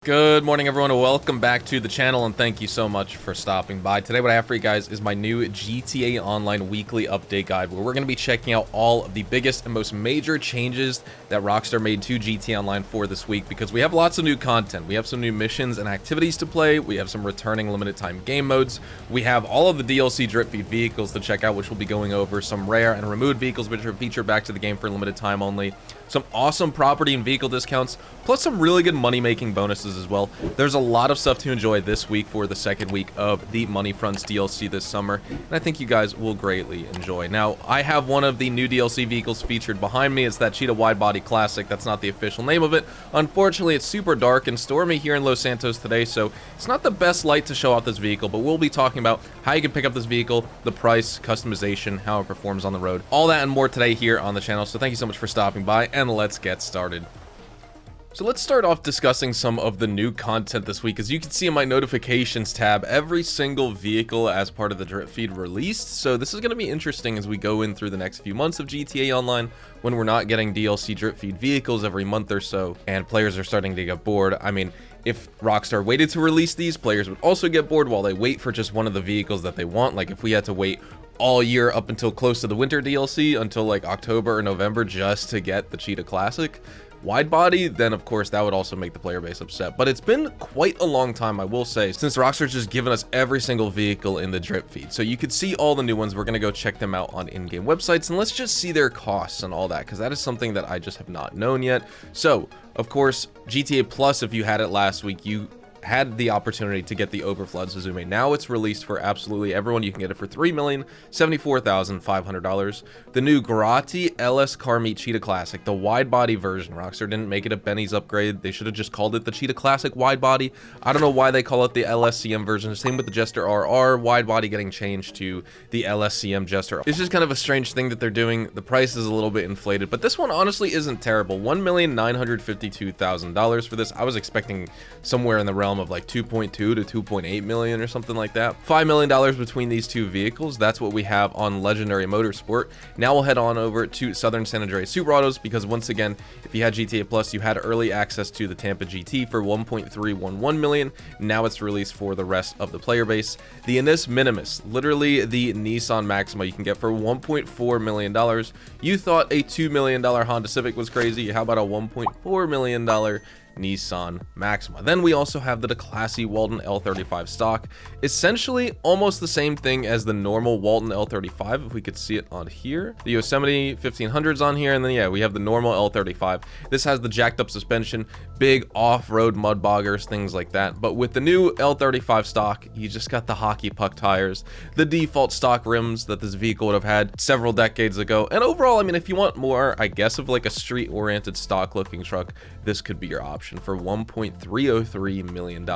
Good morning, everyone, and welcome back to the channel, and thank you so much for stopping by. Today, what I have for you guys is my new GTA Online weekly update guide, where we're going to be checking out all of the biggest and most major changes that Rockstar made to GTA Online for this week, because we have lots of new content. We have some new missions and activities to play. We have some returning limited time game modes. We have all of the DLC drip feed vehicles to check out, which we'll be going over. Some rare and removed vehicles, which are featured back to the game for limited time only. Some awesome property and vehicle discounts, plus some really good money-making bonuses as well. There's a lot of stuff to enjoy this week for the second week of the Money Fronts DLC this summer, and I think you guys will greatly enjoy. Now, I have one of the new DLC vehicles featured behind me. It's that Cheetah Wide Body Classic. That's not the official name of it. Unfortunately, it's super dark and stormy here in Los Santos today, so it's not the best light to show off this vehicle, but we'll be talking about how you can pick up this vehicle, the price, customization, how it performs on the road, all that and more today here on the channel. So thank you so much for stopping by, and let's get started. So let's start off discussing some of the new content this week. As you can see in my notifications tab, every single vehicle as part of the drip feed released. So this is going to be interesting as we go in through the next few months of GTA Online, when we're not getting DLC drip feed vehicles every month or so, and players are starting to get bored. I mean, if Rockstar waited to release these, players would also get bored while they wait for just one of the vehicles that they want. Like if we had to wait all year up until close to the winter DLC, until like October or November, just to get the Cheetah Classic wide body, then of course that would also make the player base upset. But it's been quite a long time, I will say, since Rockstar's just given us every single vehicle in the drip feed. So you could see all the new ones. We're gonna go check them out on in-game websites, and let's just see their costs and all that, because that is something that I just have not known yet. So of course, GTA Plus, if you had it last week, you had the opportunity to get the Overflood Suzume. Now it's released for absolutely everyone. You can get it for $3,074,500. The new Grotti LS Car Meet Cheetah Classic, the wide body version. Rockstar didn't make it a Benny's upgrade. They should have just called it the Cheetah Classic wide body. I don't know why they call it the LSCM version. Same with the Jester RR wide body getting changed to the LSCM Jester. It's just kind of a strange thing that they're doing. The price is a little bit inflated, but this one honestly isn't terrible. $1,952,000 for this. I was expecting somewhere in the realm of like 2.2 to 2.8 million or something like that. $5 million between these two vehicles. That's what we have on Legendary Motorsport. Now we'll head on over to Southern San Andreas Super Autos, because once again, if you had GTA Plus, you had early access to the Tampa GT for 1.311 million. Now it's released for the rest of the player base. The Ennis Minimus, literally the Nissan Maxima, you can get for $1.4 million. You thought a $2 million Honda Civic was crazy. How about a $1.4 million Nissan Maxima? Then we also have the classy Walton L35 stock, essentially almost the same thing as the normal Walton L35, if we could see it on here. The Yosemite 1500s on here, and then yeah, we have the normal L35. This has the jacked up suspension, big off-road mud boggers, things like that. But with the new L35 stock, you just got the hockey puck tires, the default stock rims that this vehicle would have had several decades ago. And overall, I mean, if you want more, I guess, of like a street-oriented stock looking truck, this could be your option for $1.303 million.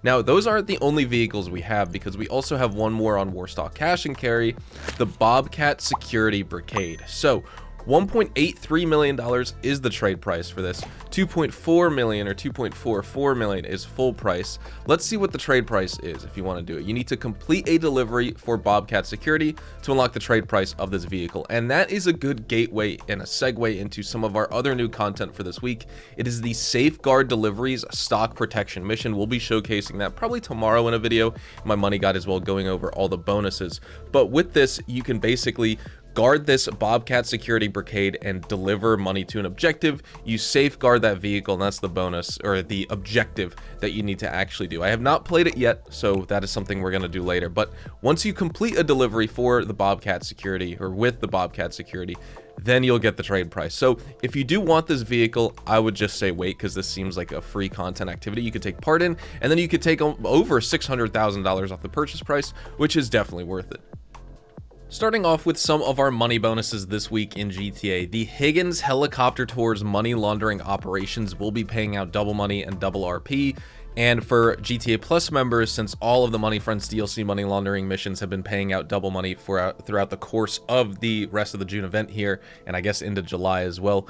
Now, those aren't the only vehicles we have, because we also have one more on Warstock Cash and Carry, the Bobcat Security Brigade. So $1.83 million is the trade price for this. 2.4 million or 2.44 million is full price. Let's see what the trade price is if you want to do it. You need to complete a delivery for Bobcat Security to unlock the trade price of this vehicle. And that is a good gateway and a segue into some of our other new content for this week. It is the Safeguard Deliveries Stock Protection Mission. We'll be showcasing that probably tomorrow in a video. My money guide as well, going over all the bonuses. But with this, you can basically guard this Bobcat Security Brigade and deliver money to an objective. You safeguard that vehicle, and that's the bonus or the objective that you need to actually do. I have not played it yet, so that is something we're going to do later. But once you complete a delivery for the Bobcat Security, or with the Bobcat Security, then you'll get the trade price. So if you do want this vehicle, I would just say wait, because this seems like a free content activity you could take part in, and then you could take over $600,000 off the purchase price, which is definitely worth it. Starting off with some of our money bonuses this week in GTA, the Higgins Helicopter Tours money laundering operations will be paying out double money and double RP. And for GTA Plus members, since all of the Money Fronts DLC money laundering missions have been paying out double money throughout the course of the rest of the June event here, and I guess into July as well,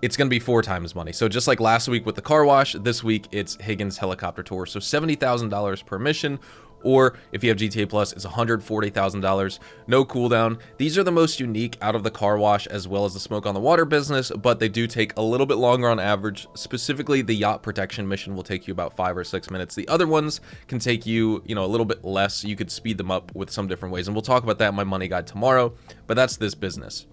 it's going to be 4 times money. So just like last week with the car wash, this week it's Higgins Helicopter Tour. So $70,000 per mission, or if you have GTA Plus, it's $140,000. No cooldown. These are the most unique out of the car wash as well as the smoke on the water business, but they do take a little bit longer on average. Specifically, the yacht protection mission will take you about 5 or 6 minutes. The other ones can take you, a little bit less. You could speed them up with some different ways, and we'll talk about that in my money guide tomorrow, but that's this business.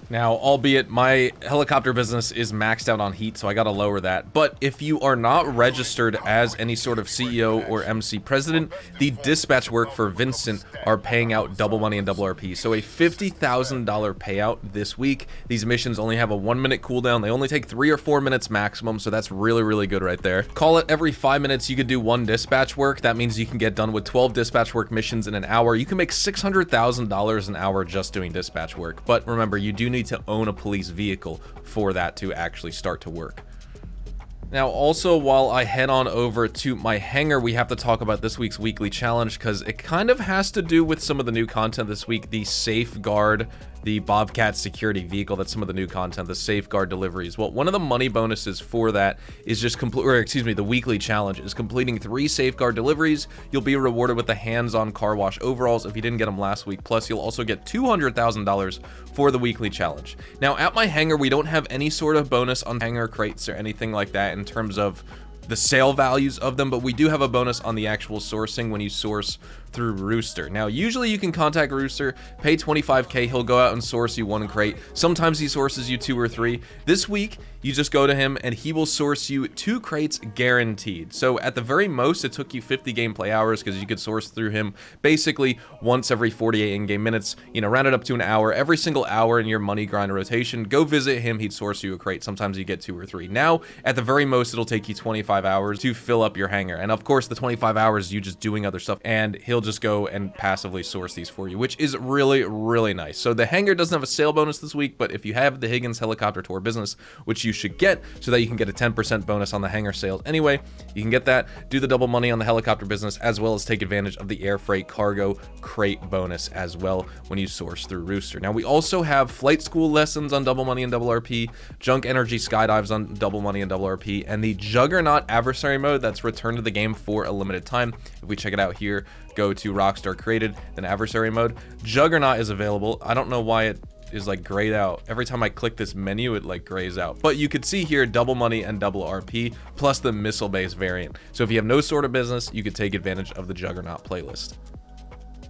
Now, albeit my helicopter business is maxed out on heat, so I gotta lower that. But if you are not registered as any sort of CEO or MC president, the dispatch work for Vincent are paying out double money and double RP. So a $50,000 payout this week. These missions only have a 1-minute cooldown. They only take 3 or 4 minutes maximum, so that's really, really good right there. Call it every 5 minutes you could do 1 dispatch work. That means you can get done with 12 dispatch work missions in an hour. You can make $600,000 an hour just doing dispatch work. But remember, you do need to own a police vehicle for that to actually start to work. Now, also, while I head on over to my hangar, we have to talk about this week's weekly challenge because it kind of has to do with some of the new content this week. The Safeguard, the Bobcat security vehicle, that's some of the new content, the Safeguard deliveries. Well, one of the money bonuses for that is just the weekly challenge is completing 3 Safeguard deliveries. You'll be rewarded with the hands-on car wash overalls if you didn't get them last week. Plus, you'll also get $200,000 for the weekly challenge. Now, at my hangar, we don't have any sort of bonus on hangar crates or anything like that in terms of the sale values of them, but we do have a bonus on the actual sourcing when you source through Rooster. Now, usually you can contact Rooster, pay $25K, he'll go out and source you 1 crate. Sometimes he sources you 2 or 3. This week, you just go to him and he will source you 2 crates guaranteed. So at the very most, it took you 50 gameplay hours because you could source through him basically once every 48 in-game minutes, round it up to an hour. Every single hour in your money grind rotation, go visit him, he'd source you a crate. Sometimes you get 2 or 3. Now, at the very most, it'll take you 25 hours to fill up your hangar. And of course, the 25 hours, you just doing other stuff, and he'll just go and passively source these for you, which is really, really nice. So the hangar doesn't have a sale bonus this week, but if you have the Higgins helicopter tour business, which you should get so that you can get a 10% bonus on the hangar sales anyway, you can get that, do the double money on the helicopter business, as well as take advantage of the air freight cargo crate bonus as well when you source through Rooster. Now, we also have flight school lessons on double money and double RP, junk energy skydives on double money and double RP, and the Juggernaut adversary mode that's returned to the game for a limited time. If we check it out here, go to Rockstar Created, then adversary mode. Juggernaut is available. I don't know why it is like grayed out. Every time I click this menu, it like grays out. But you could see here double money and double RP plus the missile based variant. So if you have no sort of business, you could take advantage of the Juggernaut playlist.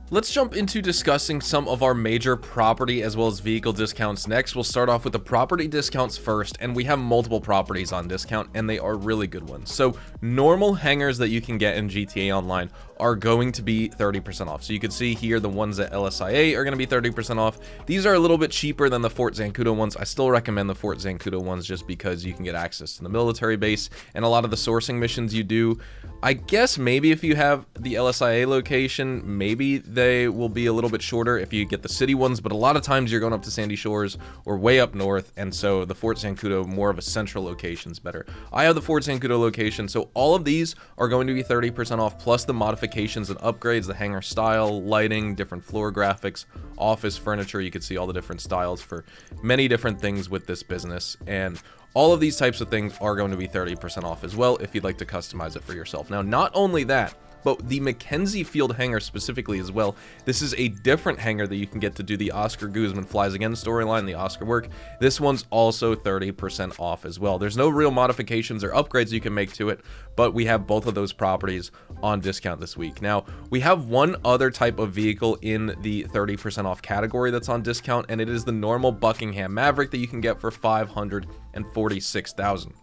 Let's jump into discussing some of our major property as well as vehicle discounts next. We'll start off with the property discounts first, and we have multiple properties on discount, and they are really good ones. So normal hangars that you can get in GTA Online are going to be 30% off. So you can see here the ones at LSIA are going to be 30% off. These are a little bit cheaper than the Fort Zancudo ones. I still recommend the Fort Zancudo ones just because you can get access to the military base and a lot of the sourcing missions you do. I guess maybe if you have the LSIA location, maybe they will be a little bit shorter if you get the city ones, but a lot of times you're going up to Sandy Shores or way up north, and so the Fort Zancudo, more of a central location, is better. I have the Fort Zancudo location, so all of these are going to be 30% off, plus the modifications and upgrades, the hangar style, lighting, different floor graphics, office furniture. You can see all the different styles for many different things with this business, and all of these types of things are going to be 30% off as well if you'd like to customize it for yourself. Now, not only that, but the Mackenzie Field hangar specifically as well. This is a different hangar that you can get to do the Oscar Guzman Flies Again storyline, the Oscar work. This one's also 30% off as well. There's no real modifications or upgrades you can make to it, but we have both of those properties on discount this week. Now, we have one other type of vehicle in the 30% off category that's on discount, and it is the normal Buckingham Maverick that you can get for $546,000.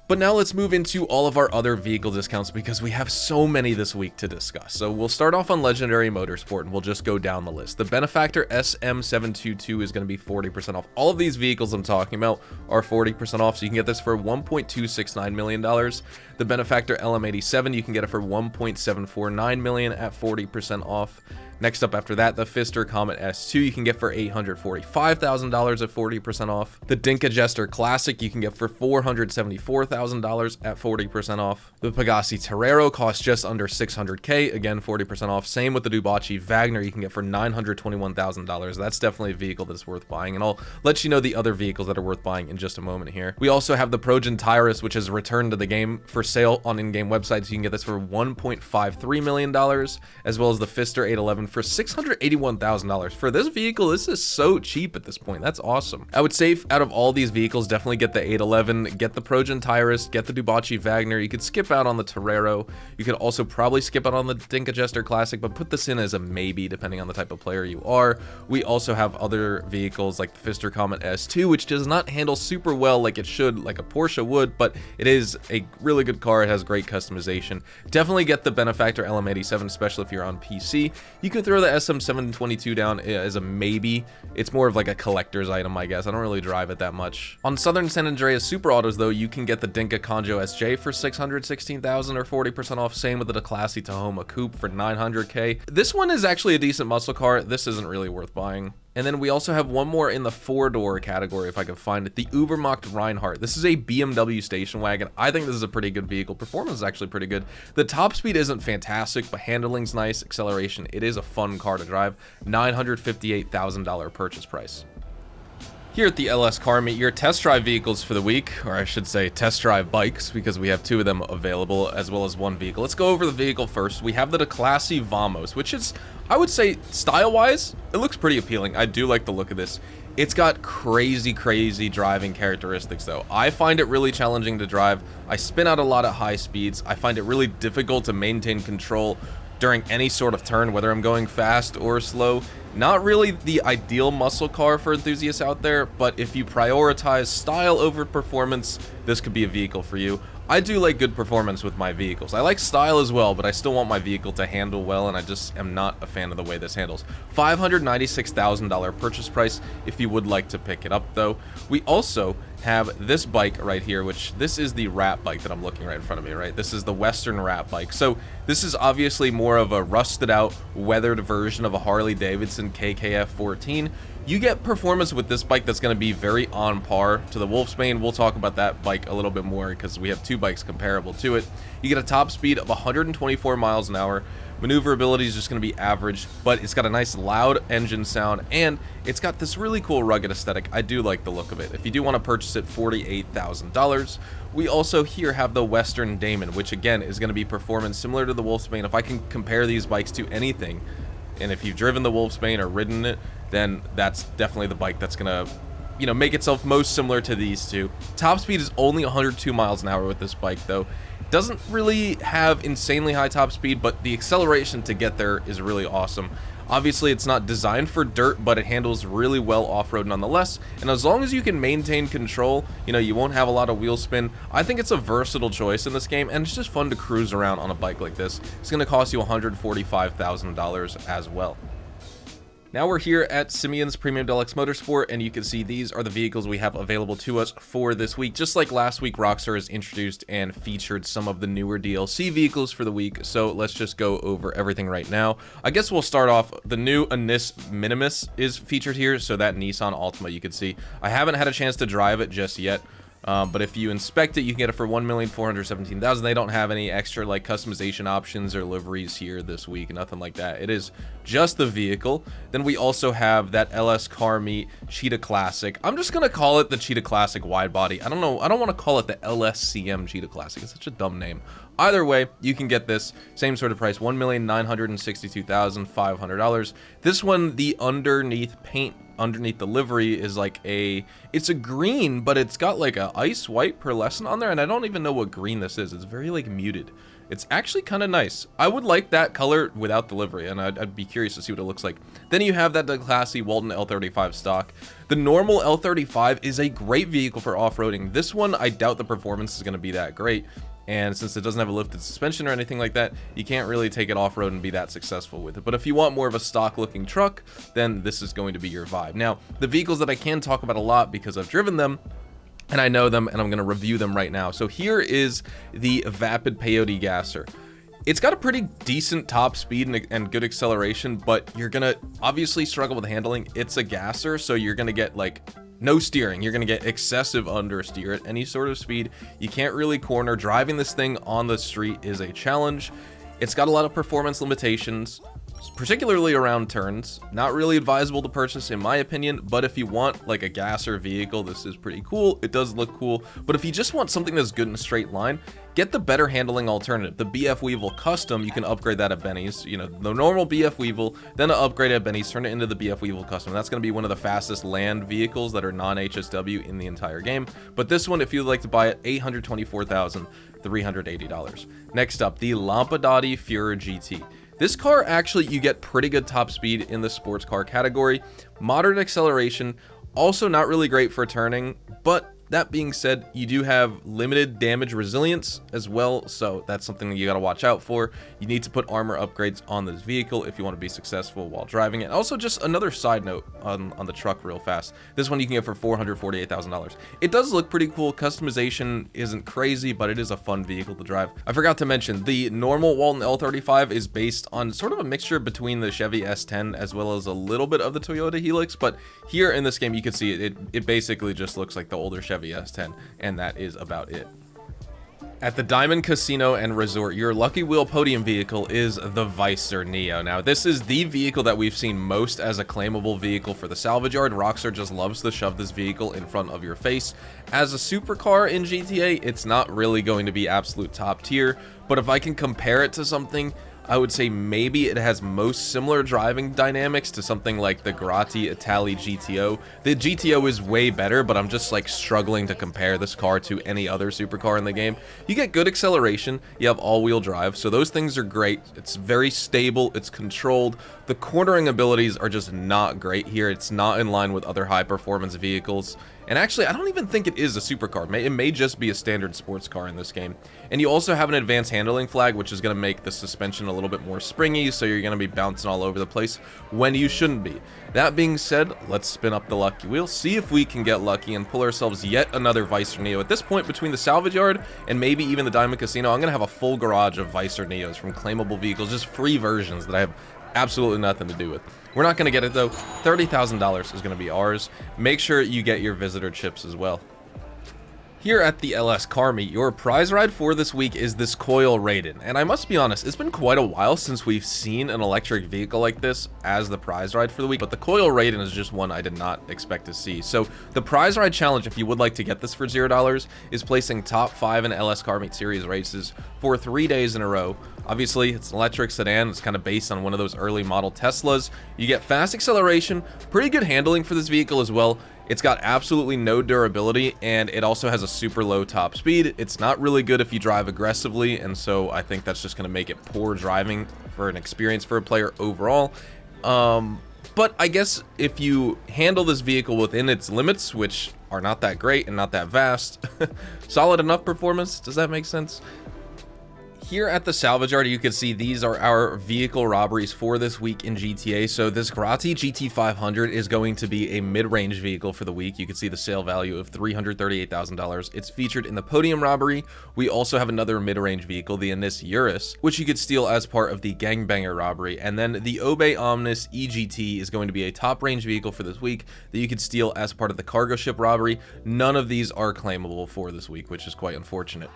But now let's move into all of our other vehicle discounts because we have so many this week to discuss. So we'll start off on Legendary Motorsport and we'll just go down the list. The Benefactor SM722 is going to be 40% off. All of these vehicles I'm talking about are 40% off, so you can get this for $1.269 million. The Benefactor LM87, you can get it for $1.749 million at 40% off. Next up after that, the Pfister Comet S2 you can get for $845,000 at 40% off. The Dinka Jester Classic you can get for $474,000 at 40% off. The Pegasi Torero costs just under $600K, again 40% off. Same with the Dubachi Wagner you can get for $921,000. That's definitely a vehicle that's worth buying, and I'll let you know the other vehicles that are worth buying in just a moment here. We also have the Progen Tyrus, which has returned to the game for sale on in-game websites. You can get this for $1.53 million, as well as the Pfister 811 for $681,000. For this vehicle, this is so cheap at this point. That's awesome. I would say out of all these vehicles, definitely get the 811, get the Progen Tyrus, get the Dubachi Wagner. You could skip out on the Torero. You could also probably skip out on the Dinka Jester Classic, but put this in as a maybe depending on the type of player you are. We also have other vehicles like the Pfister Comet S2, which does not handle super well like it should, like a Porsche would, but it is a really good car. It has great customization. Definitely get the Benefactor LM87, especially if you're on PC. You can throw the SM722 down as a maybe. It's more of like a collector's item, I guess. I don't really drive it that much. On Southern San Andreas Super Autos, though, you can get the Dinka Conjo SJ for $616,000 or 40% off. Same with the Classy Tahoma Coupe for $900K. This one is actually a decent muscle car. This isn't really worth buying. And then we also have one more in the four-door category, if I can find it, the Ubermacht Reinhardt. This is a BMW station wagon. I think this is a pretty good vehicle. Performance is actually pretty good. The top speed isn't fantastic, but handling's nice. Acceleration, it is a fun car to drive. $958,000 purchase price. Here at the LS Car Meet, your test drive vehicles for the week, or I should say test drive bikes, because we have two of them available, as well as one vehicle. Let's go over the vehicle first. We have the Classy Vamos, which is, I would say, style-wise, it looks pretty appealing. I do like the look of this. It's got crazy driving characteristics, though. I find it really challenging to drive. I spin out a lot at high speeds. I find it really difficult to maintain control during any sort of turn, whether I'm going fast or slow. Not really the ideal muscle car for enthusiasts out there, but if you prioritize style over performance, this could be a vehicle for you. I do like good performance with my vehicles. I like style as well, but I still want my vehicle to handle well, and I just am not a fan of the way this handles. $596,000 purchase price if you would like to pick it up, though. We also have this bike right here, which this is the Rat bike that I'm looking right in front of me, right? This is the Western Rat bike. So this is obviously more of a rusted out, weathered version of a Harley Davidson KKF 14. You get performance with this bike that's going to be very on par to the Wolfsbane. We'll talk about that bike a little bit more because we have two bikes comparable to it. You get a top speed of 124 miles an hour. Maneuverability is just going to be average, but it's got a nice loud engine sound, and it's got this really cool rugged aesthetic. I do like the look of it. If you do want to purchase it, $48,000. We also here have the Western Damon, which again is going to be performance similar to the Wolfsbane. If I can compare these bikes to anything, and if you've driven the Wolfsbane or ridden it, then that's definitely the bike that's going to, you know, make itself most similar to these two. Top speed is only 102 miles an hour with this bike, though. Doesn't really have insanely high top speed, but the acceleration to get there is really awesome. Obviously, it's not designed for dirt, but it handles really well off-road nonetheless. And as long as you can maintain control, you know, you won't have a lot of wheel spin. I think it's a versatile choice in this game, and it's just fun to cruise around on a bike like this. It's going to cost you $145,000 as well. Now we're here at Simeon's Premium Deluxe Motorsport, and you can see these are the vehicles we have available to us for this week. Just like last week, Rockstar has introduced and featured some of the newer DLC vehicles for the week, so let's just go over everything right now. I guess we'll start off, the new Anis Minimus is featured here, so that Nissan Altima you can see. I haven't had a chance to drive it just yet. But if you inspect it, you can get it for $1,417,000. They don't have any extra like customization options or liveries here this week, nothing like that. It is just the vehicle. Then we also have that LS Car Meet Cheetah Classic. I'm just gonna call it the Cheetah Classic wide body. I don't know, I don't want to call it the LSCM Cheetah Classic. It's such a dumb name. Either way, you can get this same sort of price, $1,962,500. This one, the underneath paint underneath the livery is like it's a green, but it's got like a ice white pearlescent on there, and I don't even know what green this is. It's very like muted. It's actually kind of nice. I would like that color without the livery, and I'd be curious to see what it looks like. Then you have that classy Walton L35 stock. The normal L35 is a great vehicle for off-roading. This one, I doubt the performance is going to be that great. And since it doesn't have a lifted suspension or anything like that, you can't really take it off-road and be that successful with it. But if you want more of a stock-looking truck, then this is going to be your vibe. Now, the vehicles that I can talk about a lot because I've driven them, and I know them, and I'm going to review them right now. So here is the Vapid Peyote Gasser. It's got a pretty decent top speed and good acceleration, but you're gonna obviously struggle with handling. It's a gasser, so you're gonna get like no steering. You're gonna get excessive understeer at any sort of speed. You can't really corner. Driving this thing on the street is a challenge. It's got a lot of performance limitations, particularly around turns. Not really advisable to purchase in my opinion, but if you want like a gasser vehicle, this is pretty cool. It does look cool, but if you just want something that's good in a straight line, get the better handling alternative. The BF Weevil Custom, you can upgrade that at Benny's. You know, the normal BF Weevil, then an upgrade at Benny's, turn it into the BF Weevil Custom. That's going to be one of the fastest land vehicles that are non-HSW in the entire game. But this one, if you'd like to buy it, $824,380. Next up, the Lampadati Führer GT. This car, actually, you get pretty good top speed in the sports car category. Moderate acceleration, also not really great for turning, but that being said, you do have limited damage resilience as well, so that's something that you got to watch out for. You need to put armor upgrades on this vehicle if you want to be successful while driving it. Also, just another side note on the truck real fast. This one you can get for $448,000. It does look pretty cool. Customization isn't crazy, but it is a fun vehicle to drive. I forgot to mention, the normal Walton L35 is based on sort of a mixture between the Chevy S10 as well as a little bit of the Toyota Helix, but here in this game you can see it basically just looks like the older Chevy S10, and that is about it. At the Diamond Casino and Resort, your Lucky Wheel podium vehicle is the Vicer Neo. Now, this is the vehicle that we've seen most as a claimable vehicle for the salvage yard. Rockstar just loves to shove this vehicle in front of your face. As a supercar in GTA, it's not really going to be absolute top tier, but if I can compare it to something, I would say maybe it has most similar driving dynamics to something like the Grotti Itali GTO. The GTO is way better, but I'm just like struggling to compare this car to any other supercar in the game. You get good acceleration, you have all-wheel drive, so those things are great. It's very stable, it's controlled. The cornering abilities are just not great here. It's not in line with other high-performance vehicles. And actually, I don't even think it is a supercar. It may just be a standard sports car in this game. And you also have an advanced handling flag, which is going to make the suspension a little bit more springy, so you're going to be bouncing all over the place when you shouldn't be. That being said, let's spin up the lucky wheel, see if we can get lucky and pull ourselves yet another Vicer Neo. At this point, between the salvage yard and maybe even the Diamond Casino, I'm going to have a full garage of Vicer Neos from claimable vehicles, just free versions that I have absolutely nothing to do with. We're not going to get it though. $30,000 is going to be ours. Make sure you get your visitor chips as well. Here at the LS Car Meet, your prize ride for this week is this Coil Raiden, and I must be honest, it's been quite a while since we've seen an electric vehicle like this as the prize ride for the week, but the Coil Raiden is just one I did not expect to see. So the prize ride challenge, if you would like to get this for $0, is placing top 5 in LS Car Meet Series races for 3 days in a row. Obviously, it's an electric sedan. It's kind of based on one of those early model Teslas. You get fast acceleration, pretty good handling for this vehicle as well. It's got absolutely no durability, and it also has a super low top speed. It's not really good if you drive aggressively, and so I think that's just going to make it poor driving for an experience for a player overall. But I guess if you handle this vehicle within its limits, which are not that great and not that vast, solid enough performance, does that make sense? Here at the salvage yard, you can see these are our vehicle robberies for this week in GTA. So this Grotti GT500 is going to be a mid-range vehicle for the week. You can see the sale value of $338,000. It's featured in the Podium robbery. We also have another mid-range vehicle, the Anis Urus, which you could steal as part of the Gangbanger robbery. And then the Obey Omnis EGT is going to be a top-range vehicle for this week that you could steal as part of the cargo ship robbery. None of these are claimable for this week, which is quite unfortunate.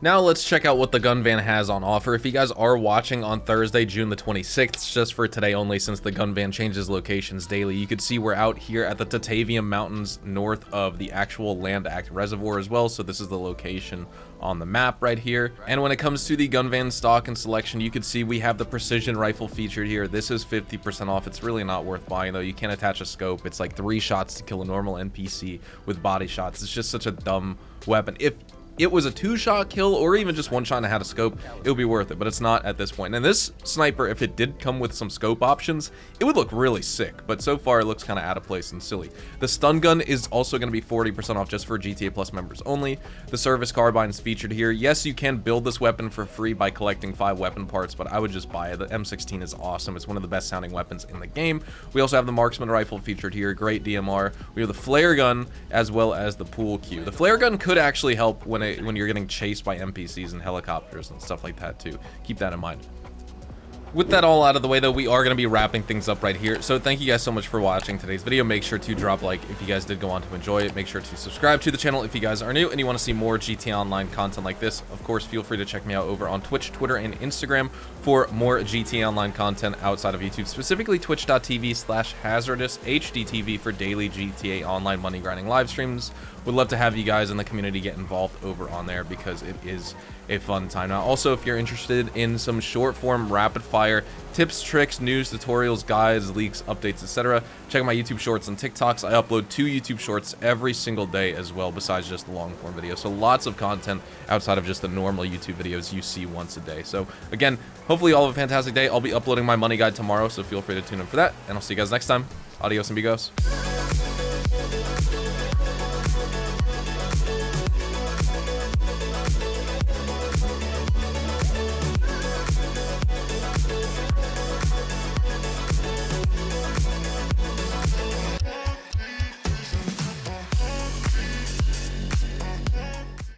Now let's check out what the gun van has on offer. If you guys are watching on Thursday, June the 26th, just for today only since the gun van changes locations daily, you can see we're out here at the Tatavium Mountains north of the actual Land Act Reservoir as well. So this is the location on the map right here. And when it comes to the gun van stock and selection, you can see we have the precision rifle featured here. This is 50% off. It's really not worth buying though. You can't attach a scope. It's like 3 shots to kill a normal NPC with body shots. It's just such a dumb weapon. If it was a 2-shot kill or even just 1 shot and had a scope, it would be worth it, but it's not at this point. And this sniper, if it did come with some scope options, it would look really sick, but so far it looks kind of out of place and silly. The stun gun is also going to be 40% off just for GTA Plus members only. The service carbine is featured here. Yes, you can build this weapon for free by collecting 5 weapon parts, but I would just buy it. The M16 is awesome. It's one of the best sounding weapons in the game. We also have the marksman rifle featured here. Great DMR. We have the flare gun as well as the pool cue. The flare gun could actually help when when you're getting chased by NPCs and helicopters and stuff like that too. Keep that in mind. With that all out of the way though, we are going to be wrapping things up right here. So thank you guys so much for watching today's video. Make sure to drop a like if you guys did go on to enjoy it. Make sure to subscribe to the channel if you guys are new and you want to see more GTA Online content like this. Of course, feel free to check me out over on Twitch, Twitter, and Instagram for more GTA Online content outside of YouTube, specifically twitch.tv/hazardoushdtv for daily GTA Online money grinding live streams. Would love to have you guys in the community get involved over on there because it is a fun time. Now, also, if you're interested in some short form rapid fire tips, tricks, news, tutorials, guides, leaks, updates, etc., check out my YouTube shorts and TikToks. I upload 2 YouTube shorts every single day as well, besides just the long form videos. So lots of content outside of just the normal YouTube videos you see once a day. So again, hopefully you all have a fantastic day. I'll be uploading my money guide tomorrow, so feel free to tune in for that, and I'll see you guys next time. Adios, amigos.